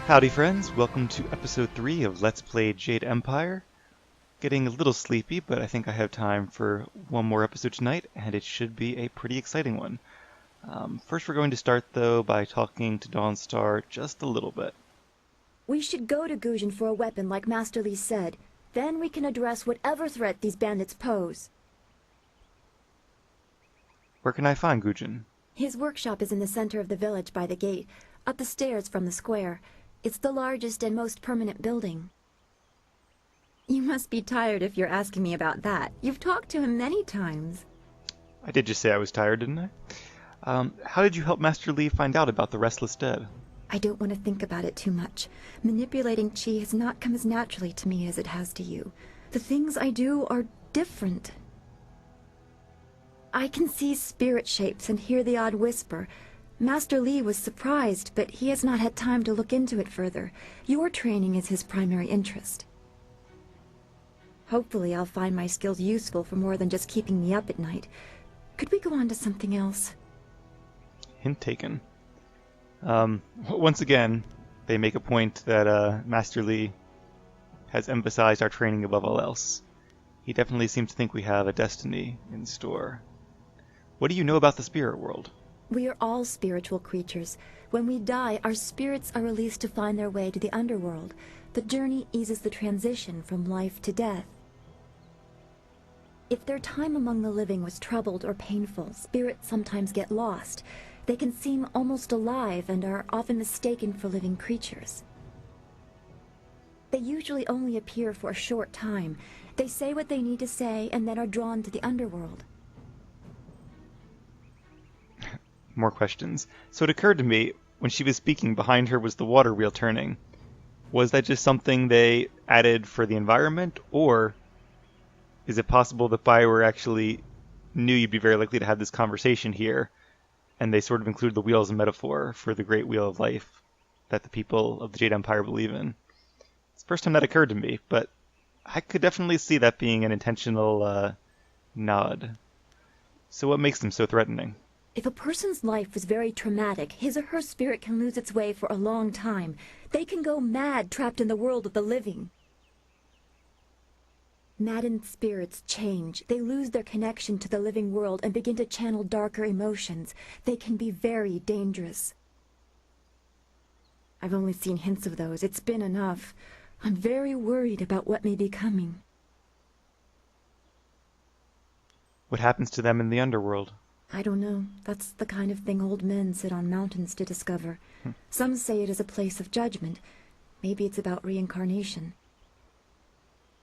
Howdy friends, welcome to episode 3 of Let's Play Jade Empire. Getting a little sleepy, but I think I have time for one more episode tonight, and it should be a pretty exciting one. First we're going to start though by talking to Dawnstar just a little bit. We should go to Gujin for a weapon like Master Li said. Then we can address whatever threat these bandits pose. Where can I find Gujin? His workshop is in the center of the village by the gate, up the stairs from the square. It's the largest and most permanent building. You must be tired if you're asking me about that. You've talked to him many times. I did just say I was tired, didn't I? How did you help Master Li find out about the restless dead? I don't want to think about it too much. Manipulating Qi has not come as naturally to me as it has to you. The things I do are different. I can see spirit shapes and hear the odd whisper. Master Li was surprised, but he has not had time to look into it further. Your training is his primary interest. Hopefully I'll find my skills useful for more than just keeping me up at night. Could we go on to something else? Hint taken. Once again, they make a point that Master Li has emphasized our training above all else. He definitely seems to think we have a destiny in store. What do you know about the spirit world? We are all spiritual creatures. When we die, our spirits are released to find their way to the underworld. The journey eases the transition from life to death. If their time among the living was troubled or painful, spirits sometimes get lost. They can seem almost alive and are often mistaken for living creatures. They usually only appear for a short time. They say what they need to say and then are drawn to the underworld. More questions. So it occurred to me, when she was speaking, behind her was the water wheel turning. Was that just something they added for the environment, or is it possible that Bioware actually knew you'd be very likely to have this conversation here, and they sort of included the wheel as a metaphor for the great wheel of life that the people of the Jade Empire believe in? It's the first time that occurred to me, but I could definitely see that being an intentional nod. So what makes them so threatening? If a person's life was very traumatic, his or her spirit can lose its way for a long time. They can go mad trapped in the world of the living. Maddened spirits change. They lose their connection to the living world and begin to channel darker emotions. They can be very dangerous. I've only seen hints of those. It's been enough. I'm very worried about what may be coming. What happens to them in the underworld? I don't know. That's the kind of thing old men sit on mountains to discover. Some say it is a place of judgment. Maybe it's about reincarnation.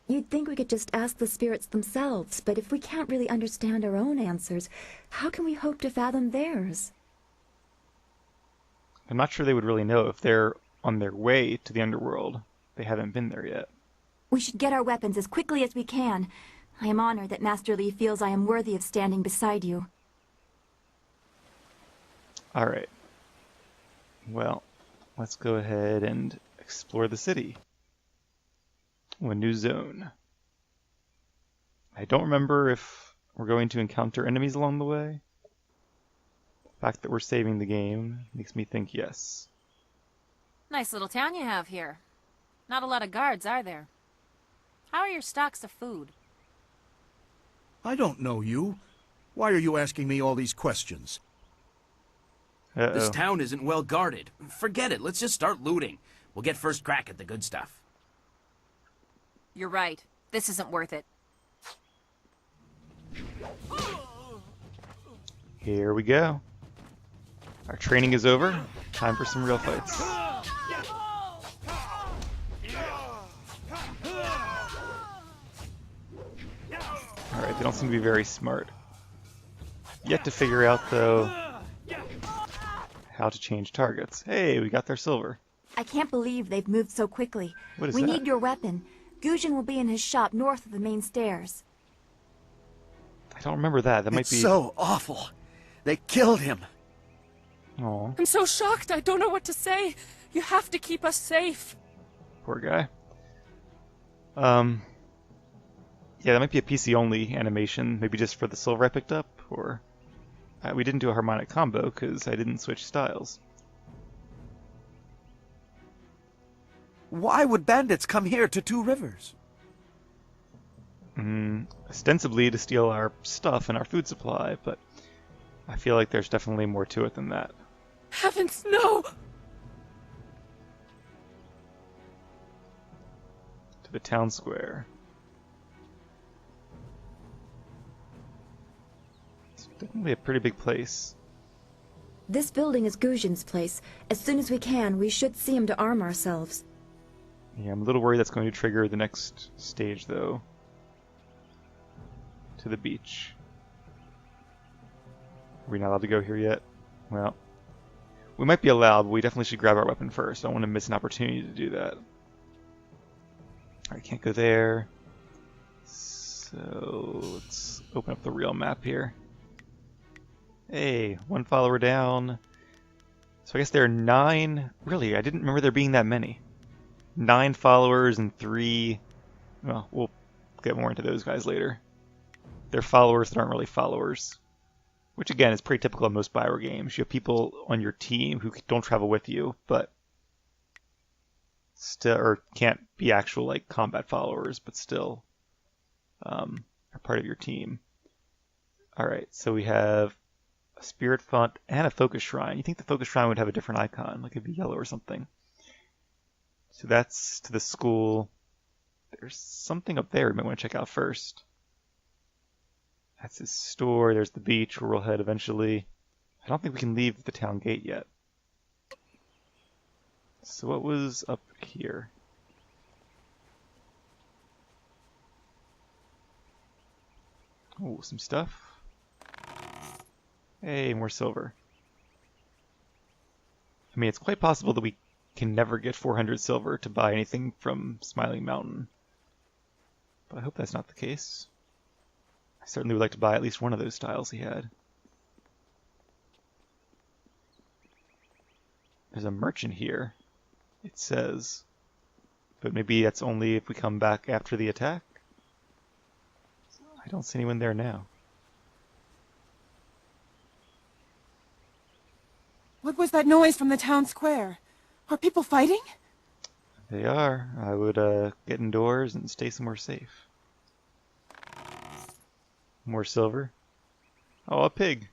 You'd think we could just ask the spirits themselves, but if we can't really understand our own answers, how can we hope to fathom theirs? I'm not sure they would really know if they're on their way to the underworld. They haven't been there yet. We should get our weapons as quickly as we can. I am honored that Master Li feels I am worthy of standing beside you. Alright. Well, let's go ahead and explore the city. Oh, a new zone. I don't remember if we're going to encounter enemies along the way. The fact that we're saving the game makes me think yes. Nice little town you have here. Not a lot of guards, are there? How are your stocks of food? I don't know you. Why are you asking me all these questions? Uh-oh. This town isn't well guarded. Forget it. Let's just start looting. We'll get first crack at the good stuff. You're right. This isn't worth it. Here we go. Our training is over. Time for some real fights. Alright, they don't seem to be very smart. Yet to figure out, though, how to change targets. Hey, we got their silver. I can't believe they've moved so quickly. What is we that? need your weapon. Gujin will be in his shop north of the main stairs. I don't remember that. That might It's be... so awful. They killed him. Aw, I'm so shocked, I don't know what to say. You have to keep us safe. poor guy. Yeah, that might be a PC-only animation. Maybe just for the silver I picked up, or... we didn't do a harmonic combo because I didn't switch styles. Why would bandits come here to Two Rivers? Ostensibly to steal our stuff and our food supply, but I feel like there's definitely more to it than that. Heavens, no! To the town square. It's definitely a pretty big place. This building is Guzhin's place. As soon as we can, we should see him to arm ourselves. Yeah, I'm a little worried that's going to trigger the next stage, though. To the beach. Are we not allowed to go here yet? Well, we might be allowed, but we definitely should grab our weapon first. I don't want to miss an opportunity to do that. Alright, can't go there. So, let's open up the real map here. Hey, one follower down. So I guess there are 9... Really, I didn't remember there being that many. 9 followers and 3... Well, we'll get more into those guys later. They're followers that aren't really followers. Which, again, is pretty typical of most Bioware games. You have people on your team who don't travel with you, but still, or can't be actual, like, combat followers, but still are part of your team. Alright, so we have a spirit font and a focus shrine. You think the focus shrine would have a different icon, like it'd be yellow or something. So that's to the school. There's something up there we might want to check out first. That's his store. There's the beach where we'll head eventually. I don't think we can leave the town gate yet. So what was up here? Oh, some stuff. Hey, more silver. I mean, it's quite possible that we can never get 400 silver to buy anything from Smiling Mountain. But I hope that's not the case. I certainly would like to buy at least one of those styles he had. There's a merchant here, it says. But maybe that's only if we come back after the attack? I don't see anyone there now. What was that noise from the town square? Are people fighting? They are. I would get indoors and stay somewhere safe. More silver. Oh, a pig.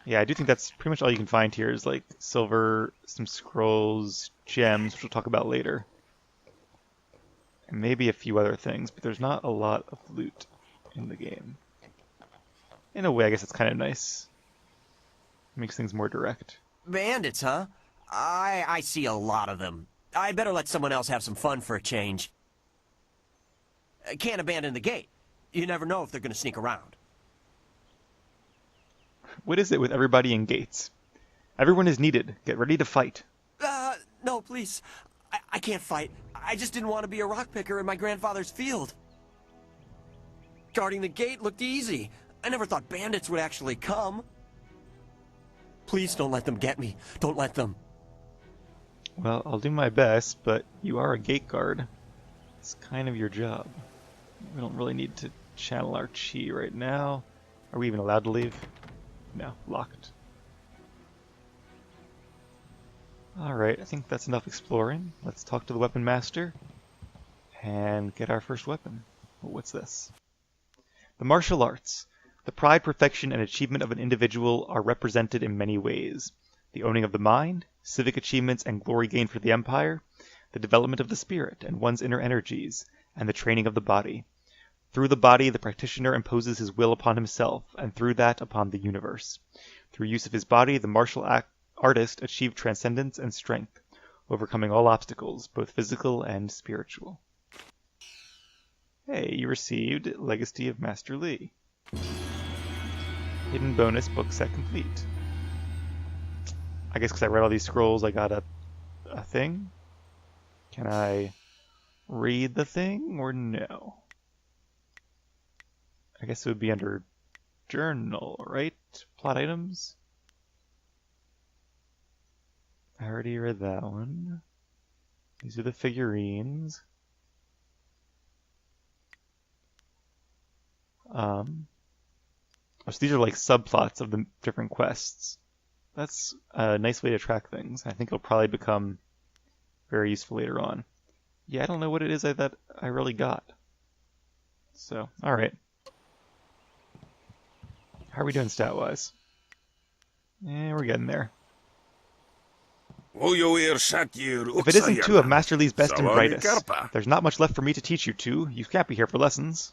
Yeah, I do think that's pretty much all you can find here is like silver, some scrolls, gems, which we'll talk about later. And maybe a few other things, but there's not a lot of loot in the game. In a way, I guess it's kind of nice. Makes things more direct. Bandits, huh? I see a lot of them. I better let someone else have some fun for a change. Can't abandon the gate. You never know if they're going to sneak around. What is it with everybody in gates? Everyone is needed. Get ready to fight. No, please. I can't fight. I just didn't want to be a rock picker in my grandfather's field. Guarding the gate looked easy. I never thought bandits would actually come. Please don't let them get me. Don't let them. Well, I'll do my best, but you are a gate guard. It's kind of your job. We don't really need to channel our chi right now. Are we even allowed to leave? No, locked. Alright, I think that's enough exploring. Let's talk to the weapon master and get our first weapon. What's this? The martial arts. The pride, perfection, and achievement of an individual are represented in many ways. The owning of the mind, civic achievements and glory gained for the Empire, the development of the spirit and one's inner energies, and the training of the body. Through the body, the practitioner imposes his will upon himself, and through that upon the universe. Through use of his body, the martial artist achieved transcendence and strength, overcoming all obstacles, both physical and spiritual. Hey, you received Legacy of Master Li. Hidden bonus book set complete. I guess because I read all these scrolls, I got a thing? Can I read the thing or no? I guess it would be under journal, right? Plot items? I already read that one. These are the figurines. So these are like subplots of the different quests. That's a nice way to track things. I think it'll probably become very useful later on. yeah, I don't know what it is that I really got. So, alright. How are we doing stat-wise? We're getting there. If it isn't two of Master Lee's best and brightest, there's not much left for me to teach you two. You can't be here for lessons.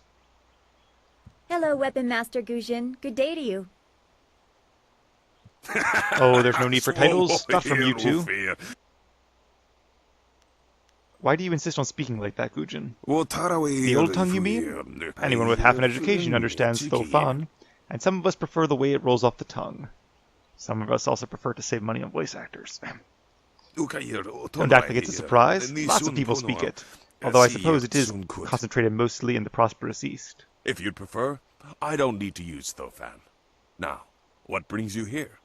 Hello, Weapon Master Gujin. Good day to you. Oh, there's no need for titles? Not from you two. Why do you insist on speaking like that, Gujin? The old tongue, you mean? Anyone with half an education understands Thofan, and some of us prefer the way it rolls off the tongue. Some of us also prefer to save money on voice actors. Don't act like it's a surprise. Lots of people speak it. Although I suppose it is concentrated mostly in the Prosperous East. If you'd prefer, I don't need to use Thofan. Now, what brings you here?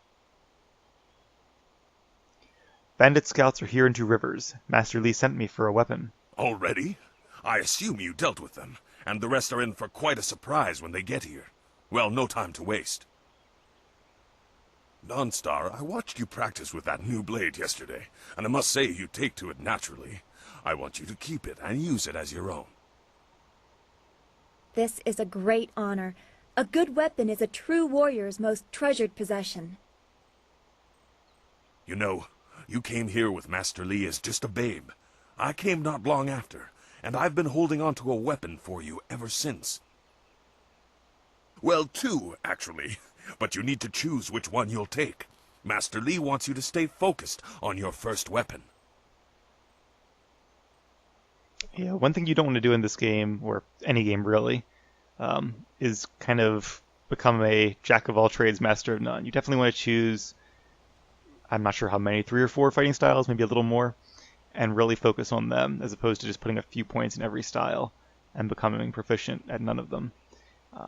Bandit scouts are here in Two Rivers. Master Lee sent me for a weapon. Already? I assume you dealt with them, and the rest are in for quite a surprise when they get here. Well, no time to waste. Dawnstar, I watched you practice with that new blade yesterday, and I must say you take to it naturally. I want you to keep it and use it as your own. This is a great honor. A good weapon is a true warrior's most treasured possession. You know, you came here with Master Lee as just a babe. I came not long after, and I've been holding on to a weapon for you ever since. Well, two, actually. But you need to choose which one you'll take. Master Lee wants you to stay focused on your first weapon. Yeah, one thing you don't want to do in this game, or any game really, is kind of become a jack of all trades, master of none. You definitely want to choose, I'm not sure how many, 3 or 4 fighting styles, maybe a little more, and really focus on them, as opposed to just putting a few points in every style and becoming proficient at none of them.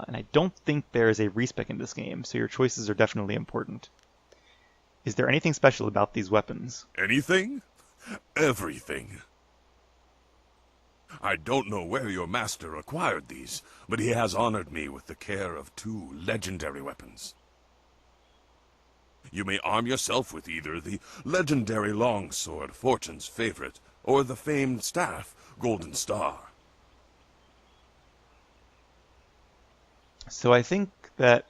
And I don't think there is a respec in this game, so your choices are definitely important. Is there anything special about these weapons? Anything? Everything. I don't know where your master acquired these, but he has honored me with the care of 2 legendary weapons. You may arm yourself with either the legendary longsword, Fortune's favorite, or the famed staff, Golden Star. So I think that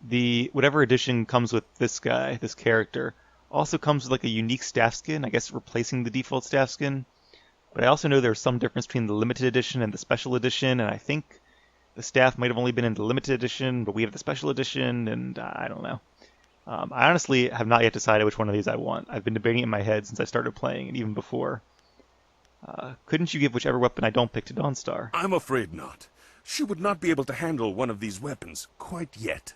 the whatever edition comes with this guy, this character, also comes with like a unique staff skin, I guess replacing the default staff skin. But I also know there's some difference between the limited edition and the special edition, and I think the staff might have only been in the limited edition, but we have the special edition, and I don't know. I honestly have not yet decided which one of these I want. I've been debating it in my head since I started playing, and even before. Couldn't you give whichever weapon I don't pick to Dawnstar? I'm afraid not. She would not be able to handle one of these weapons quite yet.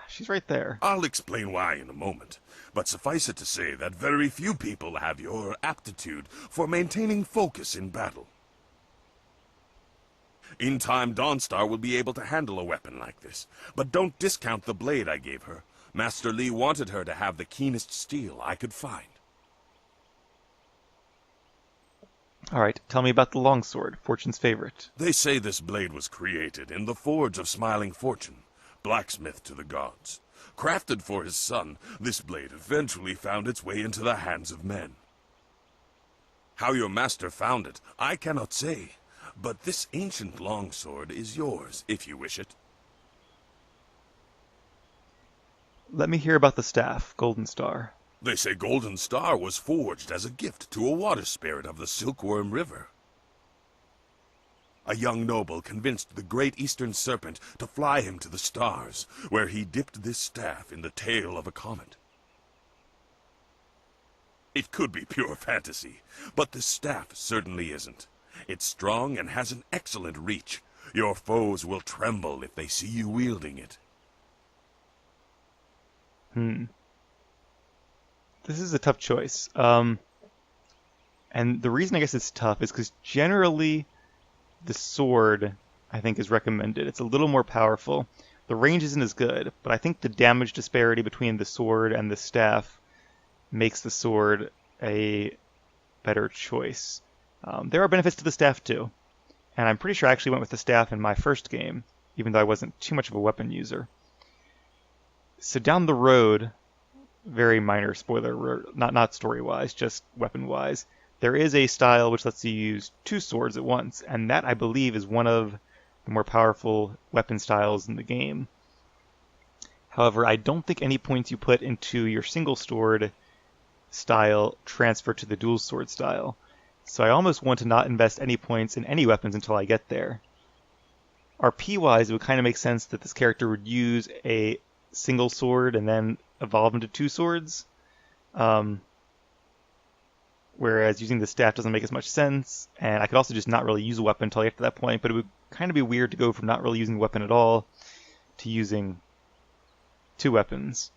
She's right there. I'll explain why in a moment, but suffice it to say that very few people have your aptitude for maintaining focus in battle. In time, Dawnstar will be able to handle a weapon like this, but don't discount the blade I gave her. Master Lee wanted her to have the keenest steel I could find. Alright, tell me about the longsword, Fortune's favorite. They say this blade was created in the Forge of Smiling Fortune, blacksmith to the gods. Crafted for his son, this blade eventually found its way into the hands of men. How your master found it, I cannot say, but this ancient longsword is yours, if you wish it. Let me hear about the staff, Golden Star. They say Golden Star was forged as a gift to a water spirit of the Silkworm River. A young noble convinced the great eastern serpent to fly him to the stars, where he dipped this staff in the tail of a comet. It could be pure fantasy, but the staff certainly isn't. It's strong and has an excellent reach. Your foes will tremble if they see you wielding it. This is a tough choice. And the reason I guess it's tough is because generally the sword, I think, is recommended. It's a little more powerful. The range isn't as good, but I think the damage disparity between the sword and the staff makes the sword a better choice. There are benefits to the staff too, and I'm pretty sure I actually went with the staff in my first game, even though I wasn't too much of a weapon user. So down the road, very minor spoiler, not story-wise, just weapon-wise. There is a style which lets you use 2 swords at once, and that, I believe, is one of the more powerful weapon styles in the game. However, I don't think any points you put into your single sword style transfer to the dual sword style. So I almost want to not invest any points in any weapons until I get there. RP-wise, it would kind of make sense that this character would use a single sword and then evolve into 2 swords. Whereas using the staff doesn't make as much sense, and I could also just not really use a weapon until I get to that point, but it would kind of be weird to go from not really using a weapon at all to using 2 weapons,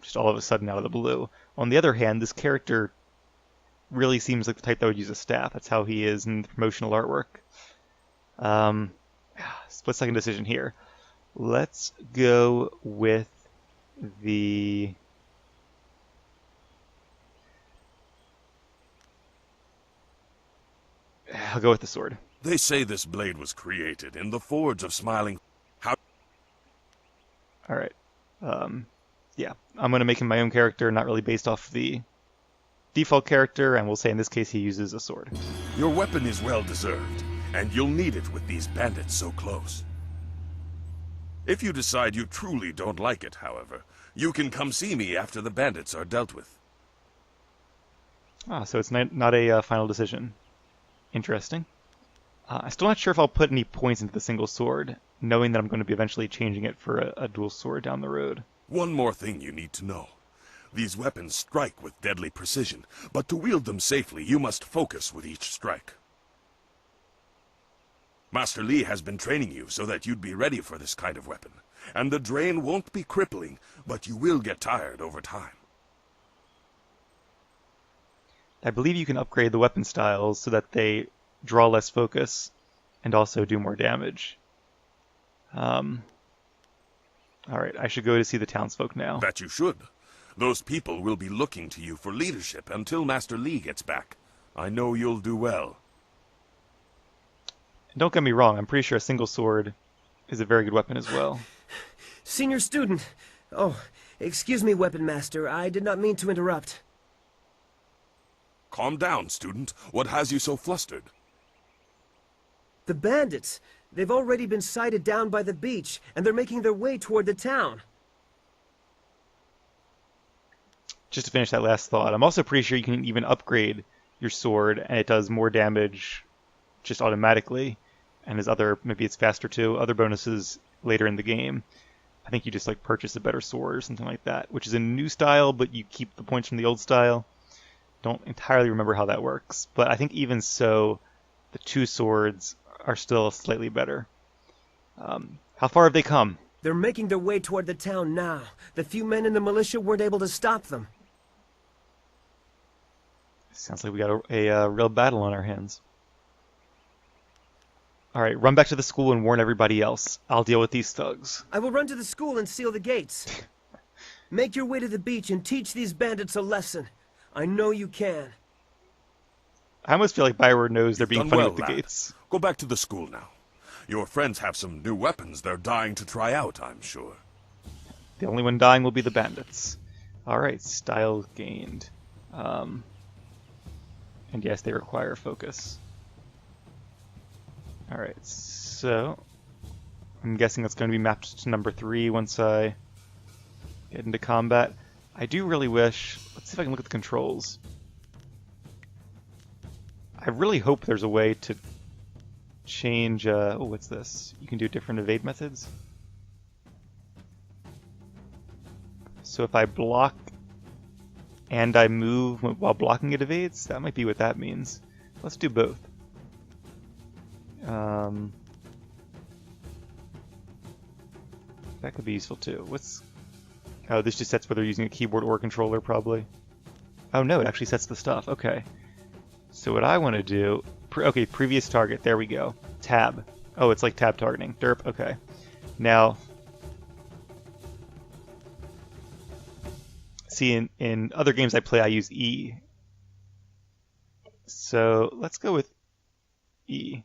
just all of a sudden out of the blue. On the other hand, this character really seems like the type that would use a staff. That's how he is in the promotional artwork. Split-second decision here. Let's go with the... I'll go with the sword. They say this blade was created in the forge of smiling... Alright. Yeah, I'm going to make him my own character, not really based off the default character, and we'll say in this case he uses a sword. Your weapon is well deserved, and you'll need it with these bandits so close. If you decide you truly don't like it, however, you can come see me after the bandits are dealt with. Ah, so it's not a final decision. Interesting. I'm still not sure if I'll put any points into the single sword, knowing that I'm going to be eventually changing it for a dual sword down the road. One more thing you need to know. These weapons strike with deadly precision, but to wield them safely, you must focus with each strike. Master Li has been training you so that you'd be ready for this kind of weapon, and the drain won't be crippling, but you will get tired over time. I believe you can upgrade the weapon styles so that they draw less focus and also do more damage. Alright, I should go to see the townsfolk now. That you should. Those people will be looking to you for leadership until Master Li gets back. I know you'll do well. And don't get me wrong, I'm pretty sure a single sword is a very good weapon as well. Senior student. Oh, excuse me, Weapon Master. I did not mean to interrupt. Calm down, student. What has you so flustered? The bandits. They've already been sighted down by the beach, and they're making their way toward the town. Just to finish that last thought, I'm also pretty sure you can even upgrade your sword, and it does more damage just automatically, and has other, maybe it's faster too, other bonuses later in the game. I think you just like purchase a better sword or something like that, which is a new style, but you keep the points from the old style. Don't entirely remember how that works, but I think even so, the 2 swords are still slightly better. How far have they come? They're making their way toward the town now. The few men in the militia weren't able to stop them. Sounds like we got a real battle on our hands. Alright, run back to the school and warn everybody else. I'll deal with these thugs. I will run to the school and seal the gates. Make your way to the beach and teach these bandits a lesson. I know you can. I almost feel like Bioware knows they're being Done funny well, with the lad. gates. Go back to the school now. Your friends have some new weapons they're dying to try out, I'm sure. The only one dying will be the bandits. Alright, style gained. And yes, they require focus. Alright, so I'm guessing that's going to be mapped to number 3 once I get into combat. I do really wish... Let's see if I can look at the controls. I really hope there's a way to change... oh, what's this? You can do different evade methods. So if I block and I move while blocking it evades, that might be what that means. Let's do both. That could be useful too. What's... Oh, this just sets whether you're using a keyboard or a controller, probably. Oh no, it actually sets the stuff. Okay. So what I want to do... Okay, previous target. There we go. Tab. Oh, it's like tab targeting. Derp. Okay. Now... See, in other games I play, I use E. So let's go with E.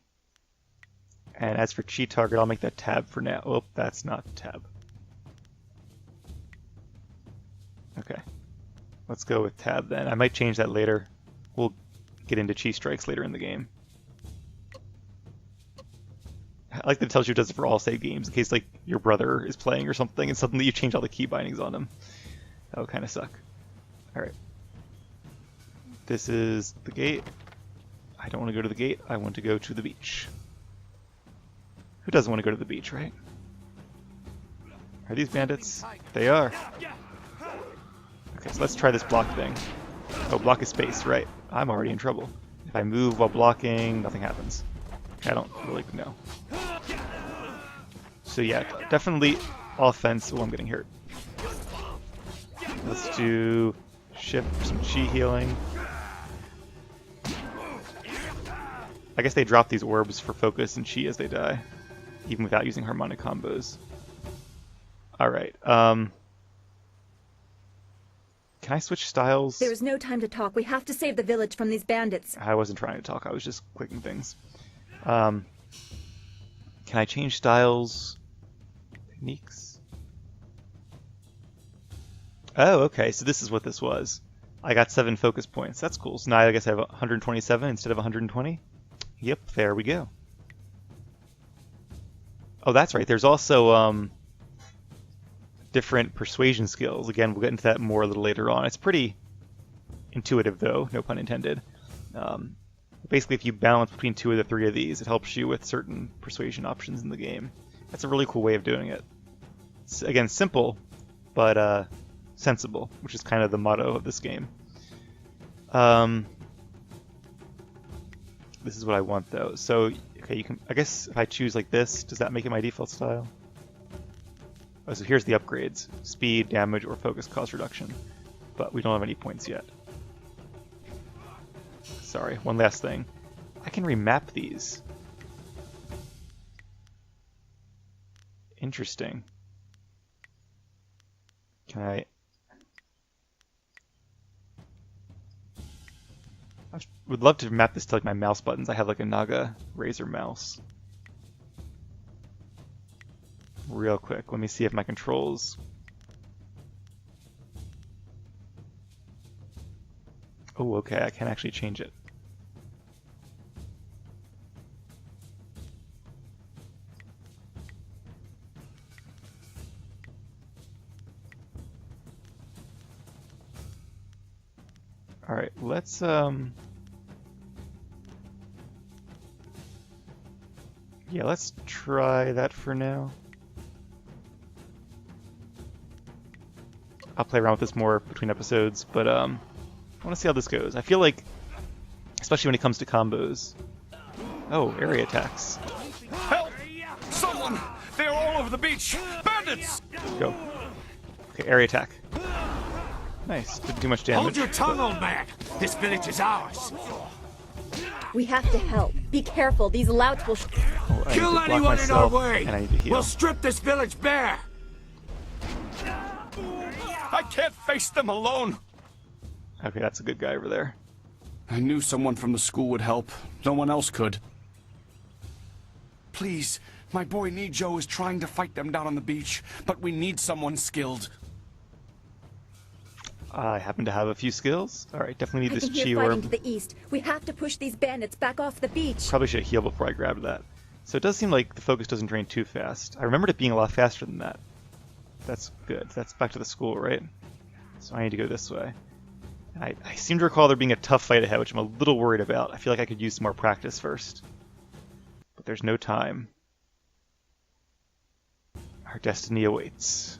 And as for cheat target, I'll make that tab for now. Oh, that's not tab. Okay. Let's go with tab then. I might change that later. We'll get into chi strikes later in the game. I like that it tells you it does it for all save games, in case like your brother is playing or something, and suddenly you change all the key bindings on him. That would kind of suck. Alright. This is the gate. I don't want to go to the gate. I want to go to the beach. Who doesn't want to go to the beach, right? Are these bandits? They are. Okay, so let's try this block thing. Oh, block is space, right. I'm already in trouble. If I move while blocking, nothing happens. I don't really know. So yeah, definitely offense. Oh, I'm getting hurt. Let's do shift for some chi healing. I guess they drop these orbs for focus and chi as they die, even without using harmonic combos. Alright, can I switch styles? There is no time to talk. We have to save the village from these bandits. I wasn't trying to talk, I was just clicking things. Can I change styles? Techniques? Oh, okay, so this is what this was. I got 7 focus points. That's cool. So now I guess I have 127 instead of 120? Yep, there we go. Oh, that's right. There's also different persuasion skills. Again, we'll get into that more a little later on. It's pretty intuitive, though, no pun intended. Basically, if you balance between 2 of the 3 of these, it helps you with certain persuasion options in the game. That's a really cool way of doing it. It's, again, simple, but sensible, which is kind of the motto of this game. This is what I want, though. So, okay, you can. I guess if I choose like this, does that make it my default style? Oh, so here's the upgrades: speed, damage, or focus cost reduction. But we don't have any points yet. Sorry, one last thing. I can remap these. Interesting. Can I would love to map this to like my mouse buttons. I have like a Naga Razor mouse. Real quick, let me see if my controls. Oh, okay, I can actually change it. All right, let's yeah, let's try that for now. I'll play around with this more between episodes, but I want to see how this goes. I feel like, especially when it comes to combos. Oh, area attacks. Help! Someone! They're all over the beach! Bandits! Go. Okay, area attack. Nice. Didn't do much damage. Hold your tongue, old man! This village is ours! We have to help. Be careful. These louts will... Oh, I Kill need to block anyone in our myself, way! and I need to heal. We'll strip this village bare! I can't face them alone! Okay, that's a good guy over there. I knew someone from the school would help. No one else could. Please, my boy Nijo is trying to fight them down on the beach, but we need someone skilled. I happen to have a few skills. Alright, definitely need I this can chi hear fighting orb. to the east. We have to push these bandits back off the beach. Probably should have healed before I grabbed that. So it does seem like the focus doesn't drain too fast. I remembered it being a lot faster than that. That's good. That's back to the school, right? So I need to go this way. I seem to recall there being a tough fight ahead, which I'm a little worried about. I feel like I could use some more practice first. But there's no time. Our destiny awaits.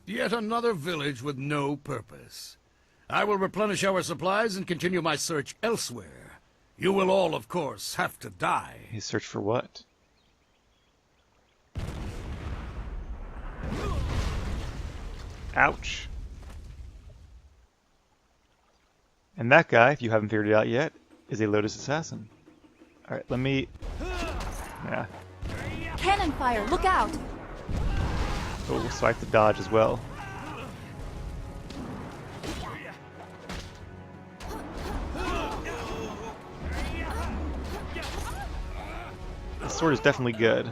Yet another village with no purpose. I will replenish our supplies and continue my search elsewhere. You will all, of course, have to die. His search for what? Ouch. And that guy, if you haven't figured it out yet, is a Lotus assassin. Alright, let me... Yeah. Cannon fire, look out! Oh, so I have to dodge as well. sword is definitely good.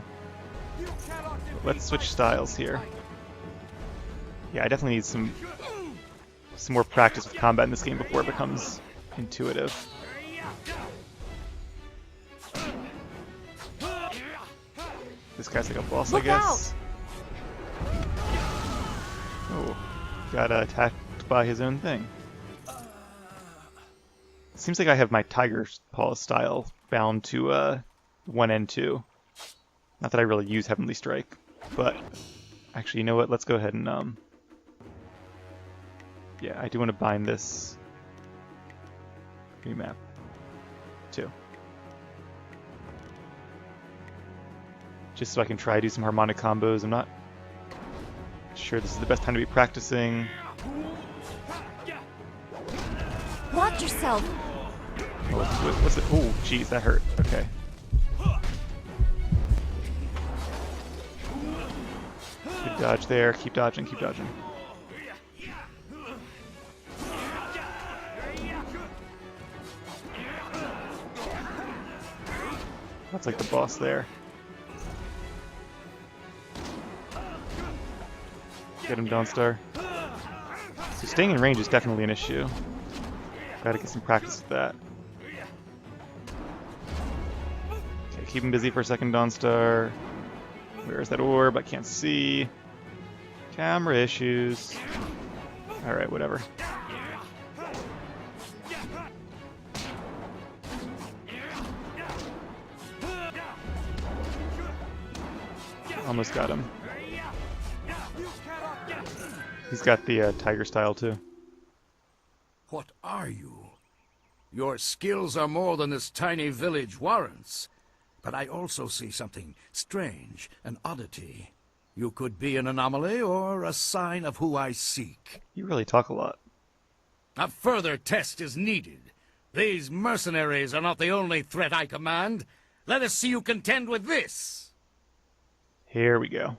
But let's switch styles here. Yeah, I definitely need some more practice with combat in this game before it becomes intuitive. This guy's like a boss, I guess. Oh, got attacked by his own thing. Seems like I have my Tiger Paw style bound to 1 and 2. Not that I really use Heavenly Strike, but actually, you know what? Let's go ahead and yeah, I do want to bind this remap too. Just so I can try to do some harmonic combos. I'm not sure this is the best time to be practicing. Watch yourself! Oh, what's it? Oh, jeez, that hurt. Okay. Good dodge there. Keep dodging, keep dodging. That's like the boss there. Get him, Dawnstar. So staying in range is definitely an issue. Gotta get some practice with that. Okay, keep him busy for a second, Dawnstar. Where's that orb? I can't see. Camera issues. Alright, whatever. Almost got him. He's got the tiger style too. What are you? Your skills are more than this tiny village warrants. But I also see something strange, an oddity. You could be an anomaly or a sign of who I seek. You really talk a lot. A further test is needed. These mercenaries are not the only threat I command. Let us see you contend with this. Here we go.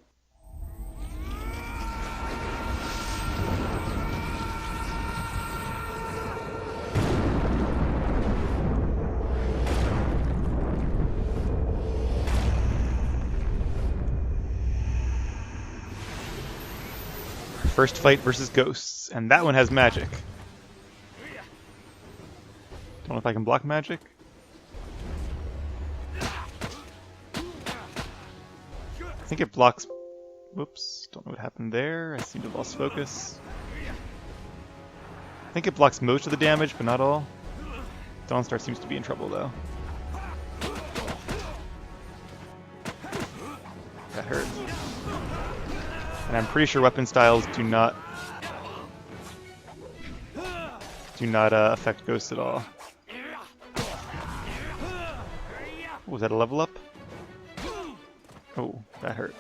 First fight versus ghosts, and that one has magic. Don't know if I can block magic. I think it blocks... Whoops, don't know what happened there. I seem to have lost focus. I think it blocks most of the damage, but not all. Dawnstar seems to be in trouble, though. That hurt. And I'm pretty sure weapon styles do not affect ghosts at all. Was that a level up? Oh, that hurt.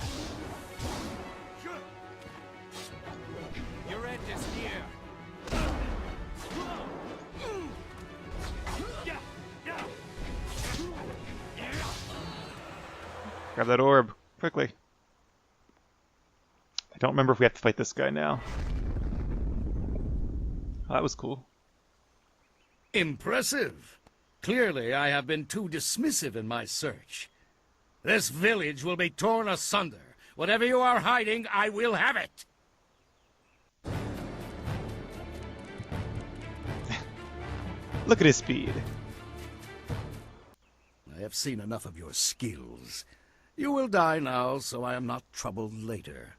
Grab that orb, quickly. I don't remember if we have to fight this guy now. Oh, that was cool. Impressive. Clearly, I have been too dismissive in my search. This village will be torn asunder. Whatever you are hiding, I will have it. Look at his speed. I have seen enough of your skills. You will die now, so I am not troubled later.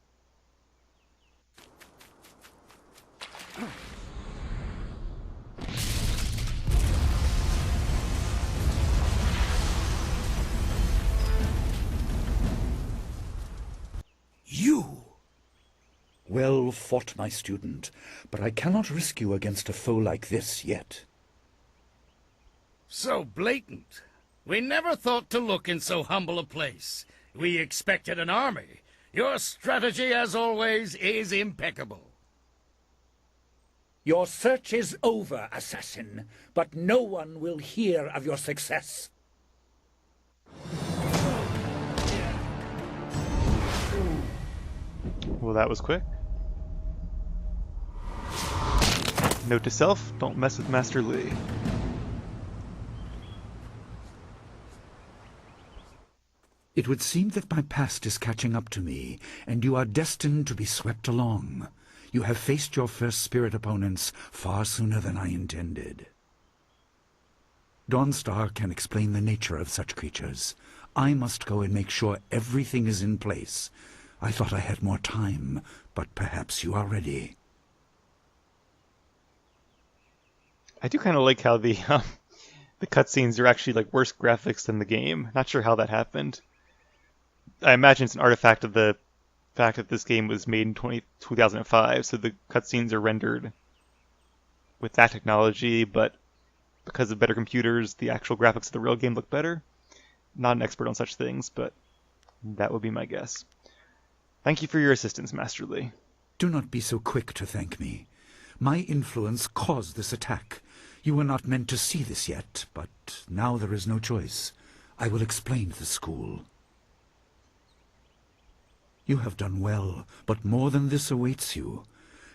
You! Well fought, my student, but I cannot risk you against a foe like this yet. So blatant. We never thought to look in so humble a place. We expected an army. Your strategy, as always, is impeccable. Your search is over, assassin, but no one will hear of your success. Well, that was quick. Note to self, don't mess with Master Lee. It would seem that my past is catching up to me, and you are destined to be swept along. You have faced your first spirit opponents far sooner than I intended. Dawnstar can explain the nature of such creatures. I must go and make sure everything is in place. I thought I had more time, but perhaps you are ready. I do kind of like how the cutscenes are actually like worse graphics than the game. Not sure how that happened. I imagine it's an artifact of the fact that this game was made in 2005, so the cutscenes are rendered with that technology, but because of better computers, the actual graphics of the real game look better. Not an expert on such things, but that would be my guess. Thank you for your assistance, Master Lee. Do not be so quick to thank me. My influence caused this attack. You were not meant to see this yet, but now there is no choice. I will explain the school. You have done well, but more than this awaits you.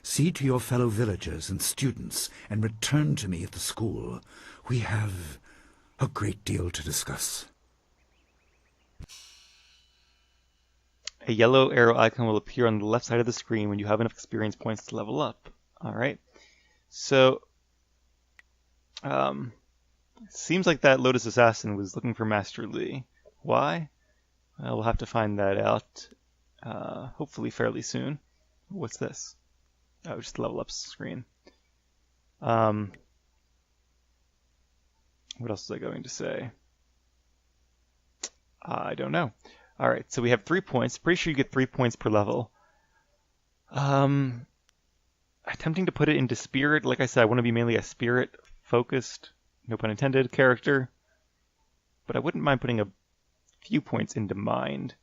See to your fellow villagers and students, and return to me at the school. We have a great deal to discuss. A yellow arrow icon will appear on the left side of the screen when you have enough experience points to level up. Alright. So, seems like that Lotus assassin was looking for Master Lee. Why? Well, we'll have to find that out, hopefully fairly soon. What's this? Oh, just the level up screen. What else was I going to say? I don't know. Alright, so we have 3 points. Pretty sure you get 3 points per level. Attempting to put it into spirit. Like I said, I want to be mainly a spirit-focused, no pun intended, character. But I wouldn't mind putting a few points into mind.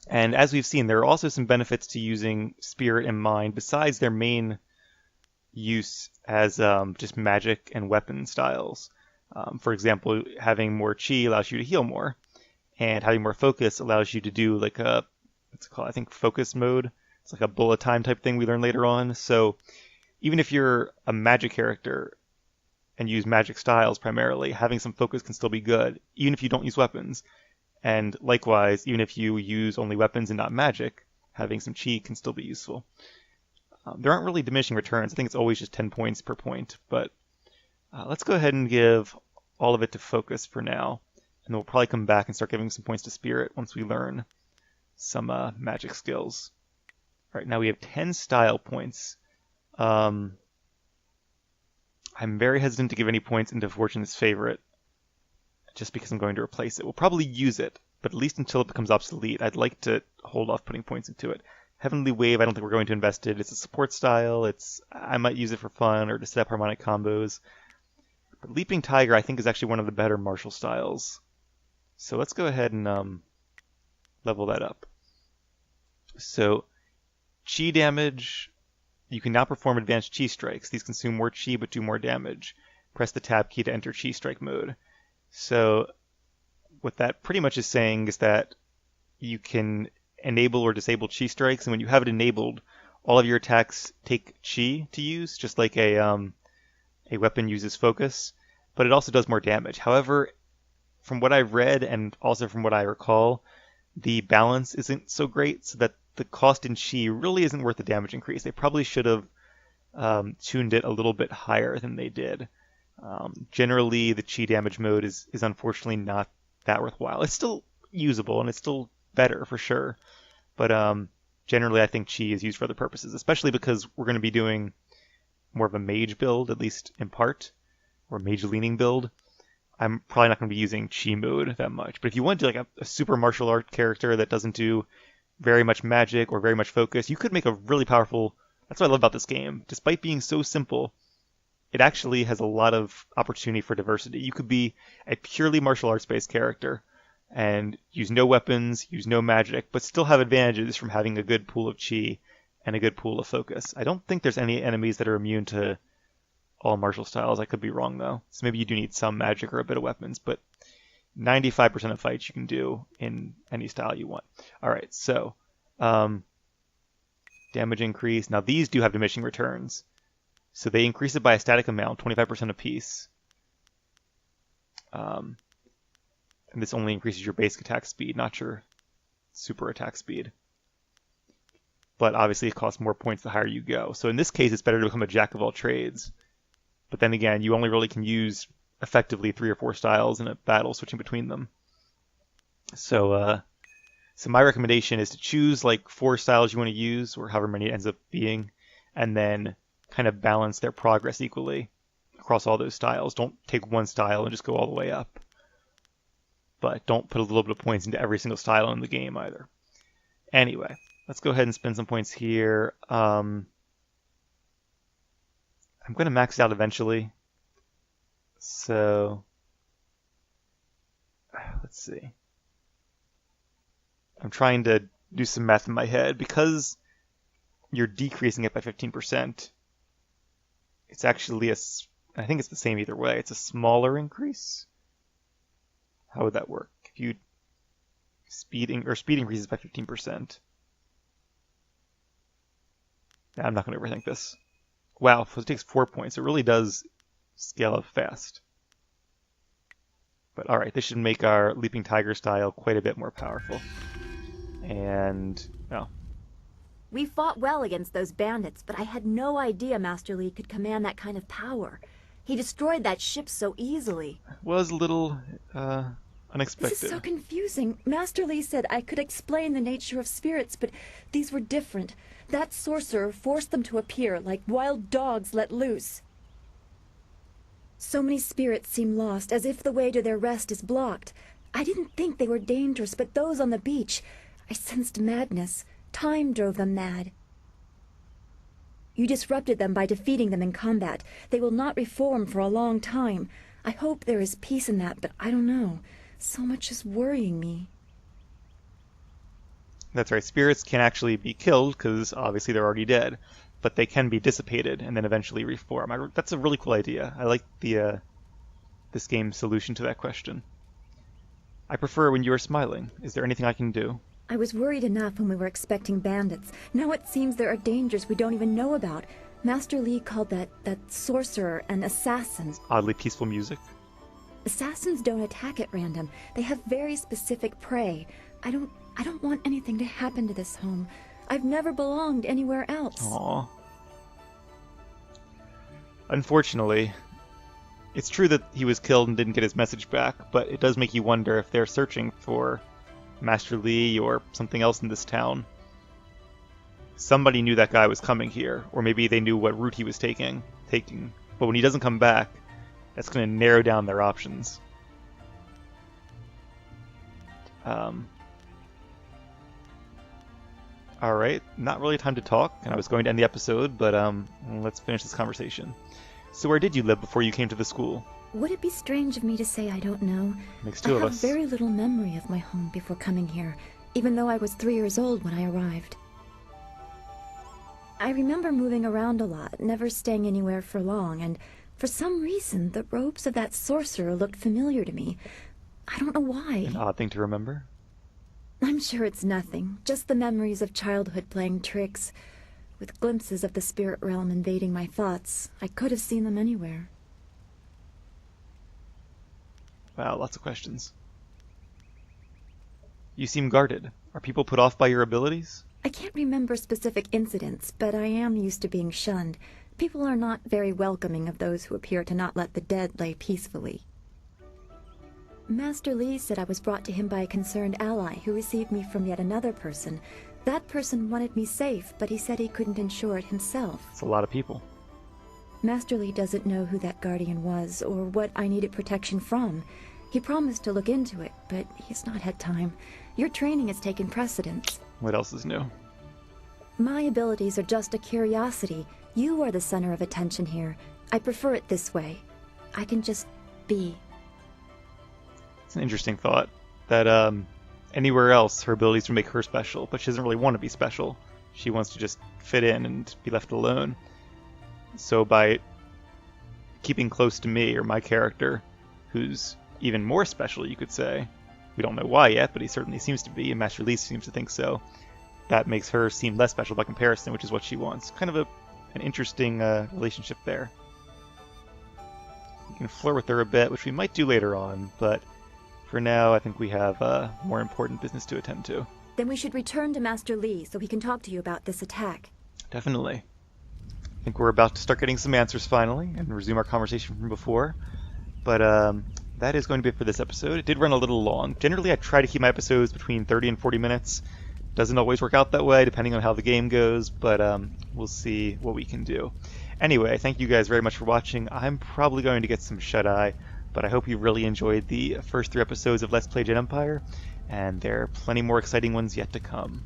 And as we've seen, there are also some benefits to using spirit and mind besides their main use as just magic and weapon styles. For example, having more chi allows you to heal more, and having more focus allows you to do like a, what's it called? I think focus mode. It's like a bullet time type thing we learn later on. So even if you're a magic character and use magic styles primarily, having some focus can still be good, even if you don't use weapons. And likewise, even if you use only weapons and not magic, having some chi can still be useful. There aren't really diminishing returns. I think it's always just 10 points per point. But let's go ahead and give all of it to focus for now. And then we'll probably come back and start giving some points to spirit once we learn some magic skills. All right, now we have 10 style points. I'm very hesitant to give any points into Fortune's favorite, just because I'm going to replace it. We'll probably use it, but at least until it becomes obsolete, I'd like to hold off putting points into it. Heavenly Wave, I don't think we're going to invest it. It's a support style. I might use it for fun or to set up harmonic combos. But Leaping Tiger, I think, is actually one of the better martial styles. So let's go ahead and level that up. So, chi damage, you can now perform advanced chi strikes. These consume more chi but do more damage. Press the tab key to enter chi strike mode. So what that pretty much is saying is that you can enable or disable chi strikes, and when you have it enabled, all of your attacks take chi to use, just like a weapon uses focus, but it also does more damage. However, from what I've read and also from what I recall, the balance isn't so great, so that the cost in chi really isn't worth the damage increase. They probably should have tuned it a little bit higher than they did. Generally, the chi damage mode is unfortunately not that worthwhile. It's still usable, and it's still better for sure. But generally, I think chi is used for other purposes, especially because we're going to be doing more of a mage build, at least in part, or mage-leaning build. I'm probably not going to be using chi mode that much. But if you want to do like a super martial art character that doesn't do very much magic or very much focus, you could make a really powerful... That's what I love about this game. Despite being so simple, it actually has a lot of opportunity for diversity. You could be a purely martial arts-based character and use no weapons, use no magic, but still have advantages from having a good pool of chi and a good pool of focus. I don't think there's any enemies that are immune to all martial styles. I could be wrong, though. So maybe you do need some magic or a bit of weapons, but 95% of fights you can do in any style you want. All right, so damage increase. Now, these do have diminishing returns. So they increase it by a static amount, 25% apiece. And this only increases your basic attack speed, not your super attack speed. But obviously it costs more points the higher you go. So in this case, it's better to become a jack of all trades. But then again, you only really can use effectively 3 or 4 styles in a battle, switching between them. So my recommendation is to choose like 4 styles you want to use, or however many it ends up being, and then kind of balance their progress equally across all those styles. Don't take one style and just go all the way up. But don't put a little bit of points into every single style in the game either. Anyway, let's go ahead and spend some points here. I'm going to max out eventually. So, let's see. I'm trying to do some math in my head. Because you're decreasing it by 15%, it's actually I think it's the same either way. It's a smaller increase. How would that work? If you speed increases by 15%. Nah, I'm not going to overthink this. Wow, so it takes 4 points. It really does scale up fast. But alright, this should make our Leaping Tiger style quite a bit more powerful. And, oh. We fought well against those bandits, but I had no idea Master Li could command that kind of power. He destroyed that ship so easily. It was a little unexpected. This is so confusing. Master Li said I could explain the nature of spirits, but these were different. That sorcerer forced them to appear like wild dogs let loose. So many spirits seem lost, as if the way to their rest is blocked. I didn't think they were dangerous, but those on the beach, I sensed madness. Time drove them mad. You disrupted them by defeating them in combat. They will not reform for a long time. I hope there is peace in that, but I don't know. So much is worrying me. That's right. Spirits can actually be killed, because obviously they're already dead. But they can be dissipated and then eventually reform. That's a really cool idea. I like this game's solution to that question. I prefer when you are smiling. Is there anything I can do? I was worried enough when we were expecting bandits. Now it seems there are dangers we don't even know about. Master Li called that sorcerer an assassin. Oddly peaceful music. Assassins don't attack at random. They have very specific prey. I don't want anything to happen to this home. I've never belonged anywhere else. Aww. Unfortunately, it's true that he was killed and didn't get his message back, but it does make you wonder if they're searching for Master Li or something else in this town. Somebody knew that guy was coming here, or maybe they knew what route he was taking. But when he doesn't come back, that's going to narrow down their options. Alright, not really time to talk, and I was going to end the episode, but let's finish this conversation. So where did you live before you came to the school? Would it be strange of me to say I don't know? Makes two of us. I have very little memory of my home before coming here, even though I was 3 years old when I arrived. I remember moving around a lot, never staying anywhere for long, and for some reason, the robes of that sorcerer looked familiar to me. I don't know why. An odd thing to remember? I'm sure it's nothing, just the memories of childhood playing tricks, with glimpses of the spirit realm invading my thoughts. I could have seen them anywhere. Wow, lots of questions. You seem guarded. Are people put off by your abilities? I can't remember specific incidents, but I am used to being shunned. People are not very welcoming of those who appear to not let the dead lay peacefully. Master Li said I was brought to him by a concerned ally who received me from yet another person. That person wanted me safe, but he said he couldn't ensure it himself. It's a lot of people. Master Li doesn't know who that guardian was, or what I needed protection from. He promised to look into it, but he's not had time. Your training has taken precedence. What else is new? My abilities are just a curiosity. You are the center of attention here. I prefer it this way. I can just be. It's an interesting thought. That anywhere else, her abilities would make her special, but she doesn't really want to be special. She wants to just fit in and be left alone. So by keeping close to me, or my character, who's even more special, you could say, we don't know why yet, but he certainly seems to be, and Master Li seems to think so, that makes her seem less special by comparison, which is what she wants. Kind of an interesting relationship there. You can flirt with her a bit, which we might do later on, but For now, I think we have more important business to attend to. Then we should return to Master Li so he can talk to you about this attack. Definitely. I think we're about to start getting some answers finally and resume our conversation from before. But that is going to be it for this episode. It did run a little long. Generally, I try to keep my episodes between 30 and 40 minutes. Doesn't always work out that way, depending on how the game goes, but we'll see what we can do. Anyway, thank you guys very much for watching. I'm probably going to get some shut-eye, but I hope you really enjoyed the first 3 episodes of Let's Play Jade Empire, and there are plenty more exciting ones yet to come.